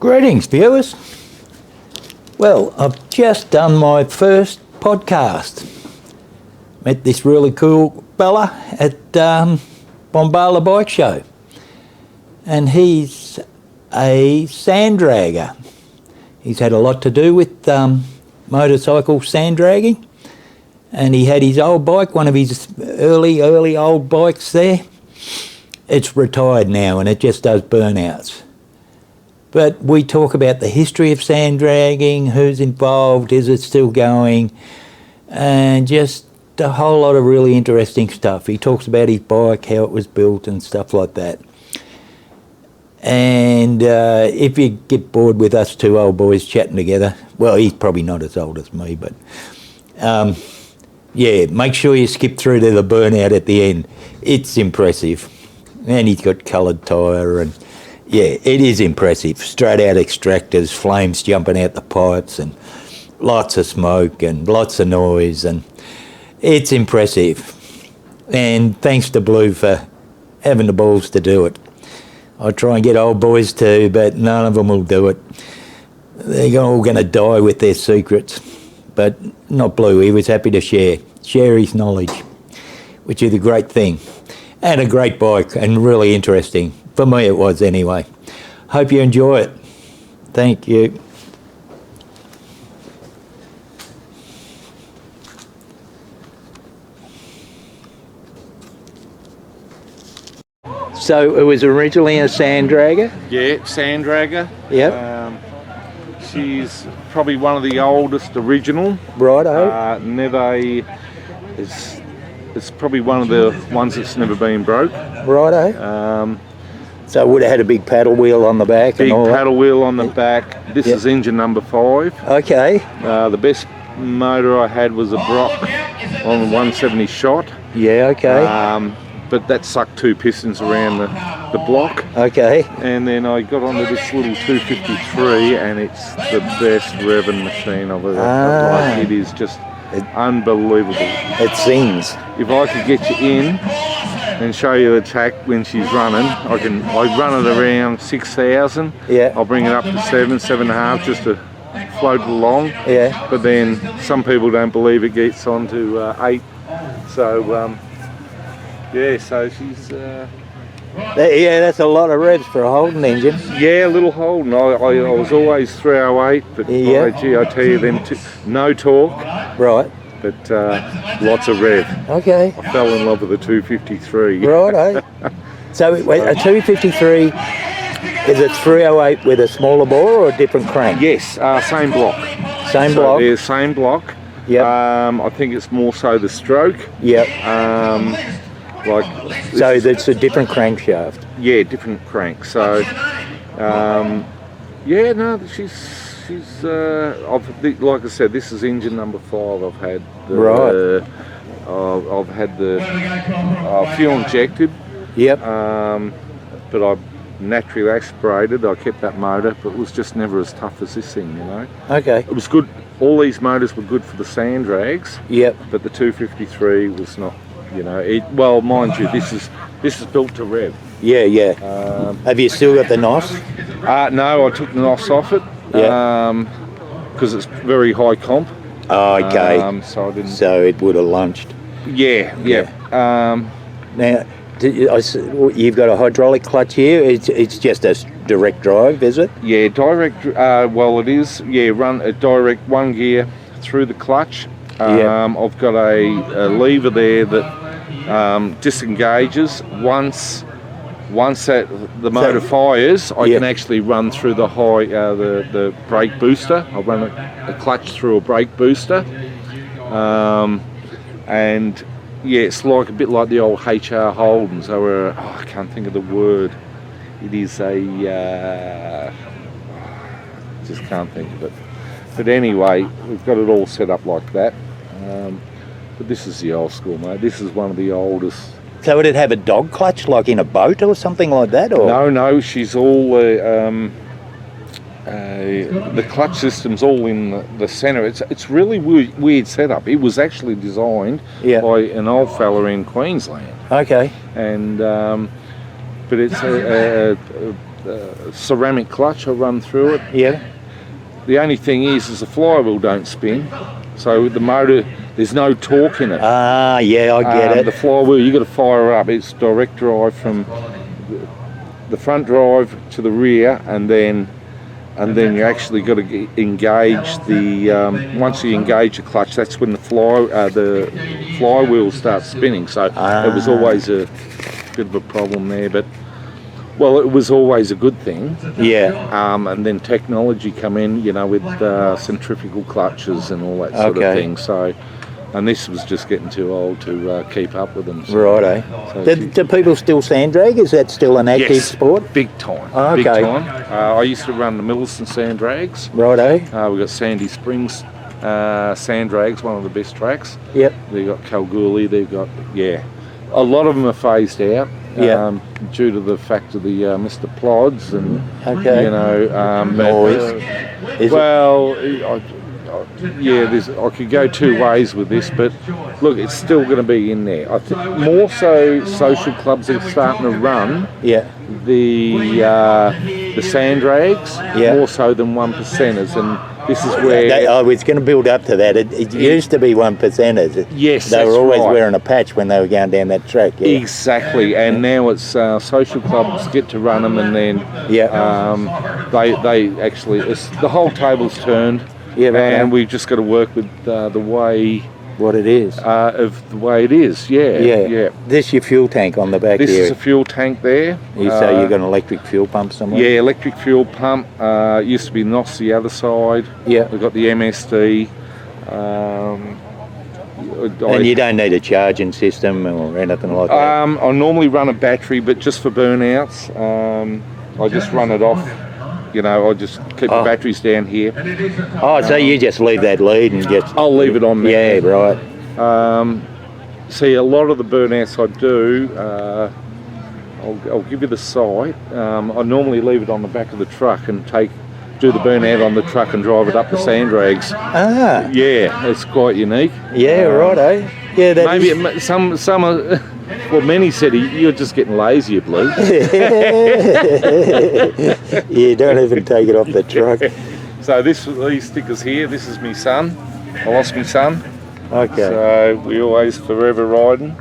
Greetings, viewers. Well, I've just done my first podcast. Met this really cool fella at Bombala Bike Show. And he's a sand dragger. He's had a lot to do with motorcycle sand dragging. And he had his old bike, one of his early old bikes there. It's retired now and it just does burnouts. But we talk about the history of sand dragging, who's involved, is it still going, and just a whole lot of really interesting stuff. He talks about his bike, how it was built and stuff like that. And if you get bored with us two old boys chatting together, well, he's probably not as old as me, but yeah, make sure you skip through to the burnout at the end. It's impressive. And he's got coloured tyre and yeah, it is impressive. Straight out extractors, flames jumping out the pipes and lots of smoke and lots of noise, and it's impressive. And thanks to Blue for having the balls to do it. I try and get old boys too, but none of them will do it. They're all going to die with their secrets. But not Blue, he was happy to share his knowledge, which is a great thing. And a great bike and really interesting. For me it was anyway. Hope you enjoy it. Thank you. So it was originally a sand dragger? Yeah, sand dragger. Yep. She's probably one of the oldest original. Righto. It's probably one of the ones that's never been broke. Righto. So it would have had a big paddle wheel on the back Big and all paddle wheel on the back. This is engine number 5. Okay. The best motor I had was a Brock on the 170 shot. Yeah, okay. But that sucked 2 pistons around the block. Okay. And then I got onto this little 253 and it's the best revving machine I've ever had. It is just unbelievable. It sings. If I could get you in and show you the track when she's running, I run it around 6,000. Yeah. I'll bring it up to 7.5 just to float it along. Yeah. But then some people don't believe it gets on to 8. So yeah, so she's Yeah, that's a lot of revs for a Holden engine. yeah, a little Holden. I was always 308, but gee, I tell you, no torque. Right. But lots of rev. Okay. I fell in love with the 253. Righto. So a 253, is it 308 with a smaller bore or a different crank? Yes, same block. Same block? Yeah, same block. Yep. I think it's more so the stroke. Yep. So it's a different crankshaft. Yeah, different crank. So, yeah, no, she's. Like I said, this is engine number 5 I've had. Right. I've had the fuel injected. Yep. But I naturally aspirated. I kept that motor, but it was just never as tough as this thing, you know. Okay. It was good. All these motors were good for the sand drags. Yep. But the 253 was not. You know, well, mind you, this is built to rev. Yeah, yeah. Have you still got the NOS? No, I took the NOS off it. Because it's very high comp. Oh, okay. So I didn't. So it would have lunched. Yeah. Now, you've got a hydraulic clutch here. It's just a direct drive, is it? Yeah, direct. Well, it is. Yeah, run a direct 1 gear through the clutch. I've got a lever there that disengages once that the motor fires. I can actually run through the the brake booster. I run a clutch through a brake booster, and yeah, it's like a bit like the old HR Holdens. I can't think of the word. It is just can't think of it. But anyway, we've got it all set up like that. But this is the old school, mate. This is one of the oldest. So would it have a dog clutch like in a boat or something like that? Or? No, she's all the clutch system's all in the centre. It's really weird setup. It was actually designed by an old fella in Queensland. Okay. And but it's ceramic clutch I run through it. Yeah. The only thing is the flywheel don't spin, so the motor, there's no torque in it. Ah, yeah, I get it. The flywheel, you got to fire up. It's direct drive from the front drive to the rear, and then you actually got to engage the. Once you engage the clutch, that's when the flywheel starts spinning. So it was always a bit of a problem there, but. Well, it was always a good thing. Yeah. And then technology come in, with centrifugal clutches and all that sort of thing. So, and this was just getting too old to keep up with them. So, Righto. So do people still sand drag? Is that still an active sport? Big time. Oh, okay. Big time. I used to run the Middleton sand drags. Righto. We've got Sandy Springs sand drags, one of the best tracks. Yep. They've got Kalgoorlie. They've got a lot of them are phased out. Yeah. Due to the fact of the Mr. Plods and noise. I could go two ways with this, but look, it's still going to be in there. I think more so social clubs are starting to run the sand drags more so than 1%ers, and this is where I was going to build up to that. It used to be 1%ers. Yes, they were always wearing a patch when they were going down that track. Yeah. Exactly, and now it's social clubs get to run them, and then they actually the whole table's turned. Yeah, and we've just got to work with the way what it is of the way it is. Yeah. This your fuel tank on the back. This is a fuel tank there. So you've got an electric fuel pump somewhere. Yeah, electric fuel pump. Used to be NOS the other side. Yeah, we've got the MSD. And you don't need a charging system or anything like that. I normally run a battery, but just for burnouts, I just run it off. I just keep the batteries down here. So you just leave that lead and just... I'll leave it on there. Yeah, right. See, a lot of the burnouts I do, I'll give you the site. I normally leave it on the back of the truck and do the burnout on the truck and drive it up the sand drags. Ah. Yeah, it's quite unique. Yeah, righto. Yeah, maybe some are... Well, many said you're just getting lazy, you blue. Yeah, don't even take it off the truck. So these stickers here, this is my son. I lost my son. Okay. So we always forever riding.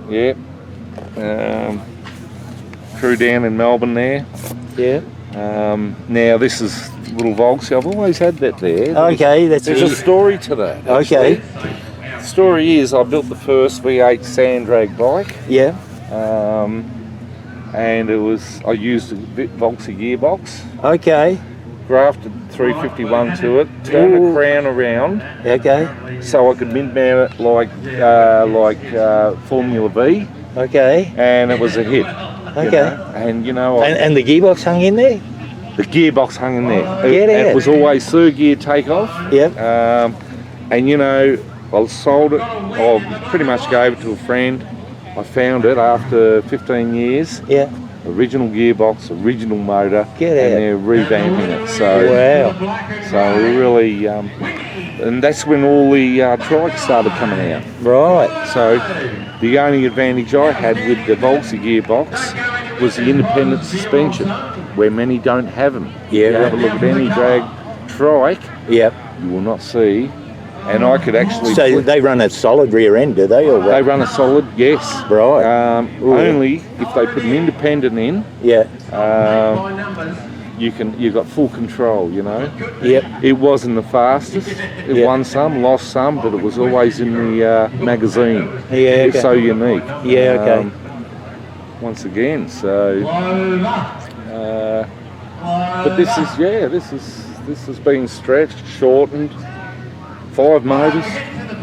Yeah. Crew down in Melbourne there. Yeah. Now this is little Volksy. I've always had that there. There's a story to that. Actually. Okay. The story is I built the first V8 sand drag bike. Yeah. And I used a Volksy gearbox. Okay. Grafted 351 to it, turned the crown around. Okay. So I could mid-mount it like Formula V. Okay. And it was a hit. Okay. And and the gearbox hung in there? The gearbox hung in there. It was always third gear takeoff. Yep. I sold it, I pretty much gave it to a friend. I found it after 15 years. Yeah. Original gearbox, original motor. And they're revamping it. So, wow. So we really, and that's when all the trikes started coming out. Right. So the only advantage I had with the Volksy gearbox was the independent suspension, where many don't have them. Yeah. If you have a look at any drag trike, you will not see. And I could actually... So they run a solid rear end, do they? Or they run a solid, yes. Right. Only if they put an independent in. Yeah. You've got full control, Yep. It wasn't the fastest. It won some, lost some, but it was always in the magazine. Yeah. It's so unique. Yeah. Okay. Once again, so. But this has been stretched, shortened. 5 motors.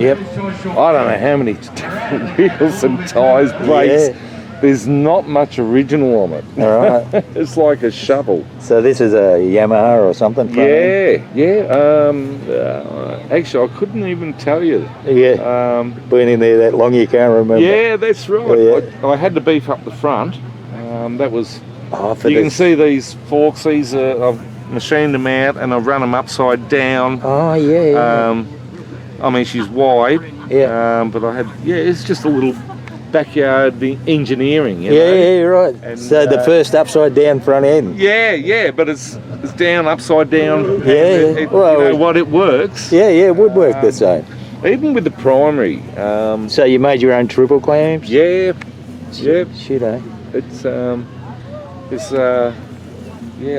Yep. I don't know how many different wheels and tyres, brakes. Yeah. There's not much original on it. All right. It's like a shovel. So this is a Yamaha or something? Yeah. Actually, I couldn't even tell you. Yeah. Been in there that long you can't remember. Yeah, that's right. Yeah. I had to beef up the front. That was... you can see these forks. These I've machined them out and I've run them upside down. Oh, yeah. I mean, she's wide. Yeah. But I had... Yeah, it's just a little... backyard engineering. You Yeah, know? yeah, right. And, so the first upside down front end. Yeah, but it's down, upside down. Yeah, well, you know what, it works. Yeah, it would work the same. Even with the primary. So you made your own triple clamps? Yeah. Shit, eh? It's a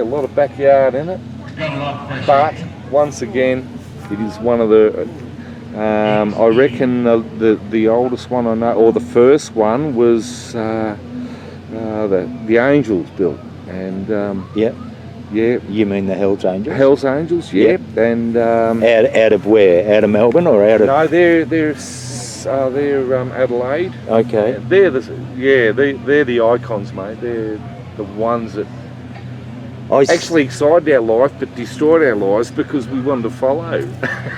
lot of backyard in it. But once again, it is one of the. I reckon the oldest one I know, or the first one, was the Angels built, and Yeah. You mean the Hells Angels? Hells Angels, yeah. And out of where? Out of Melbourne or out of? no, they're Adelaide. Okay. They're the icons, mate. They're the ones that actually excited our life but destroyed our lives because we wanted to follow.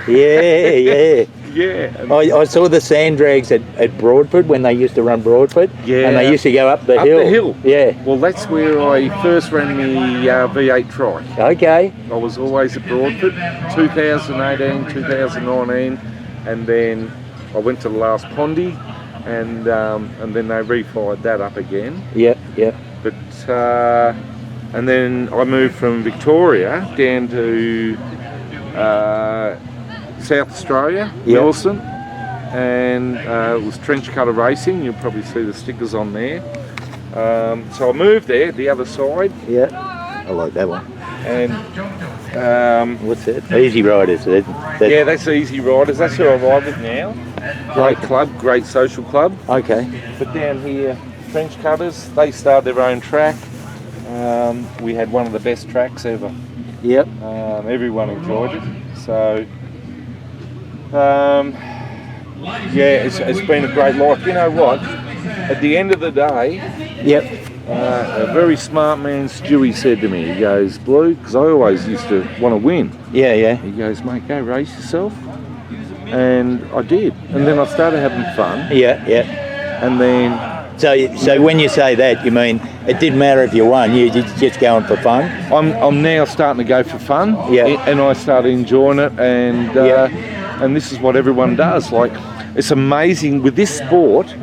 Yeah. Yeah. I saw the sand drags at Broadford when they used to run Broadford. Yeah. And they used to go up the Up hill. the hill. Yeah. Well, that's where I first ran the V8 trike. Okay. I was always at Broadford, 2018, 2019, and then I went to the last Pondy, and then they refired that up again. Yep. But and then I moved from Victoria down to South Australia, Nelson, and it was trench cutter racing. You'll probably see the stickers on there. So I moved there, the other side. Yeah. I like that one. And what's that? Easy Riders. yeah, that's Easy Riders. That's who I ride with now. Great club, great social club. Okay. But down here, trench cutters, they started their own track. We had one of the best tracks ever. Yep. Everyone enjoyed it. So, it's been a great life. You know what? At the end of the day, a very smart man, Stewie, said to me, he goes, Blue, because I always used to want to win. Yeah. He goes, mate, go race yourself. And I did. And then I started having fun. Yeah. And then... So when you say that, you mean it didn't matter if you won, you're just going for fun? I'm now starting to go for fun. Yeah. And I started enjoying it, and this is what everyone does. Like, it's amazing with this sport.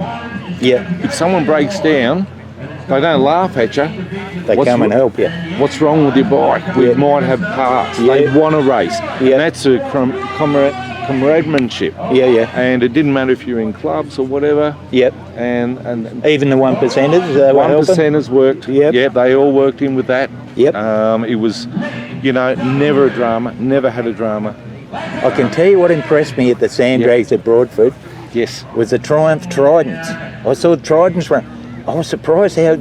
Yeah. If someone breaks down, they don't laugh at you. They come and help you. What's wrong with your bike? We might have parts. Yeah. They want to race. Yeah. And that's a camarademanship. Yeah. And it didn't matter if you're in clubs or whatever. Yep. And even the 1%ers, they were helping? 1%ers worked. Yep. Yeah, they all worked in with that. Yep. It was, never a drama. Never had a drama. I can tell you what impressed me at the sand drags at Broadford. Yes. Was the Triumph Tridents. I saw the Tridents run. I was surprised how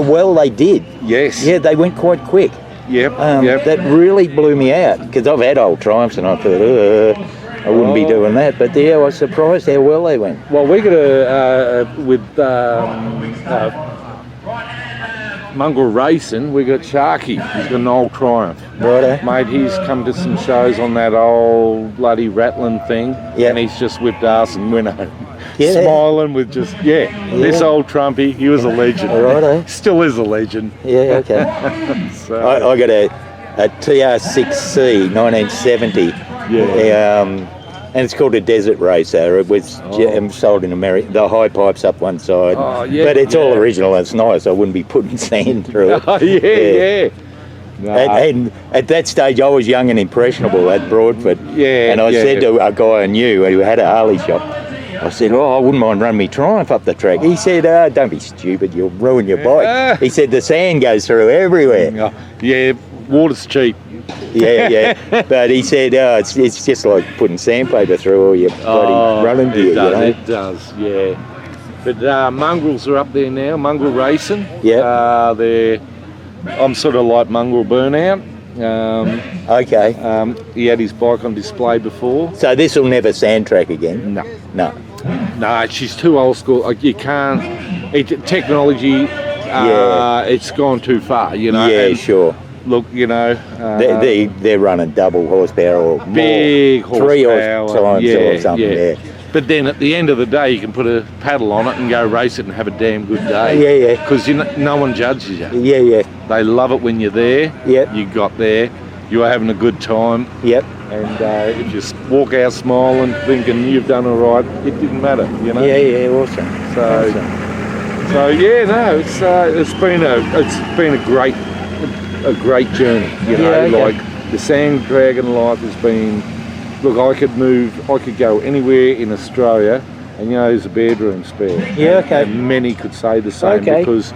well they did. Yes. Yeah, they went quite quick. Yep. That really blew me out because I've had old Triumphs and I thought, I wouldn't be doing that. But I was surprised how well they went. Well, we got with Mongrel Racing, we got Sharky. He's got an old Triumph. Righto. Mate, he's come to some shows on that old bloody rattling thing, and he's just whipped ass and went home. Yeah. Smiling with just, this old Trumpy, he was a legend. Righto. Still is a legend. Yeah, okay. So, I got a TR6C 1970. Yeah. And it's called a desert racer. It was sold in America. The high pipes up one side. Oh, yeah, but it's all original. It's nice. I wouldn't be putting sand through it. Oh, yeah. No. And at that stage, I was young and impressionable at Broadford. Yeah. And I said to a guy I knew who had a Harley shop, I said, I wouldn't mind running me Triumph up the track. He said, don't be stupid. You'll ruin your bike. He said, the sand goes through everywhere. Yeah, water's cheap. Yeah. But he said, it's just like putting sandpaper through all your bloody running gear. It does, yeah. But Mongrels are up there now, Mongrel Racing. Yeah. I'm sort of like Mongrel Burnout. Okay. He had his bike on display before. So this will never sand track again? No, she's too old school. Like, you can't. Technology. It's gone too far. Yeah, sure. Look, they're running double horsepower or big more, 3 times or something. Yeah. But then at the end of the day, you can put a paddle on it and go race it and have a damn good day. Yeah. Because no one judges you. Yeah. They love it when you're there. Yep. You got there. You are having a good time. Yep. And if you walk out smiling, thinking you've done all right, it didn't matter. Yeah, awesome. So yeah, no, it's been a great journey. You know, like the Sand Dragon life has been. Look, I could go anywhere in Australia, and there's a bedroom spare. Yeah, okay. And many could say the same because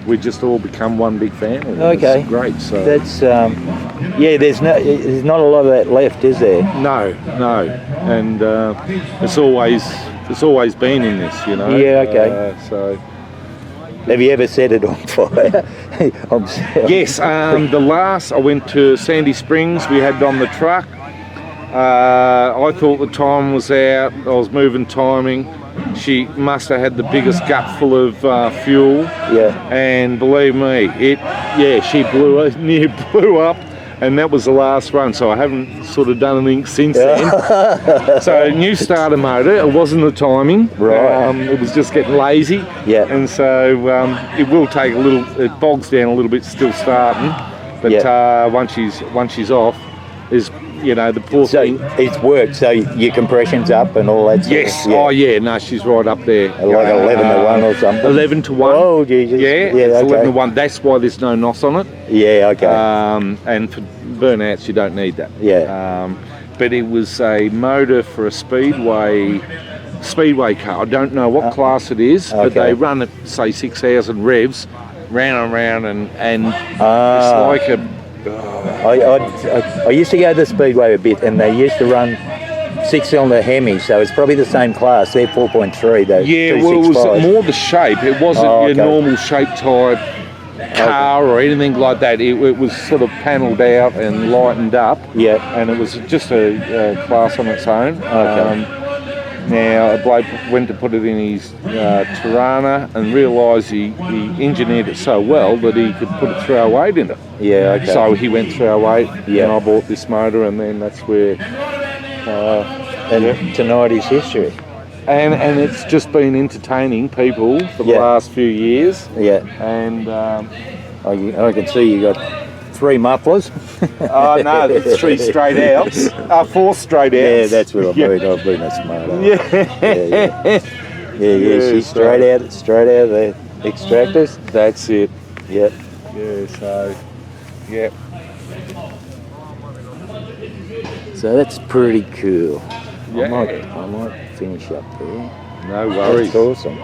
we just all become one big family. Okay, it's great. So that's there's not a lot of that left, is there? No, and it's always been in this, Yeah, okay. So. Have you ever set it on fire? Yes, the last I went to Sandy Springs, we had it on the truck. I thought the time was out. I was moving timing. She must have had the biggest gut full of fuel. Yeah. And believe me, she near blew up, and that was the last run. So I haven't sort of done anything since then. So new starter motor. It wasn't the timing. Right. It was just getting lazy. Yeah. And so it will take a little. It bogs down a little bit still starting, but once she's off, is. The poor thing. It's worked, so your compression's up and all that stuff. Yes. Oh, yeah. No, she's right up there. Like 11 to 1 or something. 11 to 1. Oh, Jesus. Yeah, it's 11 to 1. That's why there's no NOS on it. Yeah, okay. And for burnouts, you don't need that. Yeah. But it was a motor for a speedway car. I don't know what class it is, but they run at, say, 6,000 revs, round and round, and it's like a... I used to go to the Speedway a bit, and they used to run 6-cylinder Hemis, so it's probably the same class. They're 4.3, though. Yeah, well, it was more the shape. It wasn't your normal shape type car or anything like that. It was sort of panelled out and lightened up. Yeah. And it was just a class on its own. Okay. Now, a bloke went to put it in his Tirana and realised he engineered it so well that he could put a 308 in it. Yeah, okay. So he went 308 and I bought this motor, and then that's where... tonight is history. And it's just been entertaining people for the last few years. Yeah. And... I can see you got 3 mufflers. Oh no, 3 straight outs. 4 straight outs. Yeah, that's what I've been a smart. Yeah. She's straight out of the extractors. That's it. Yep. Yeah. So. Yep. So that's pretty cool. Yeah. I might finish up there. No worries. That's awesome.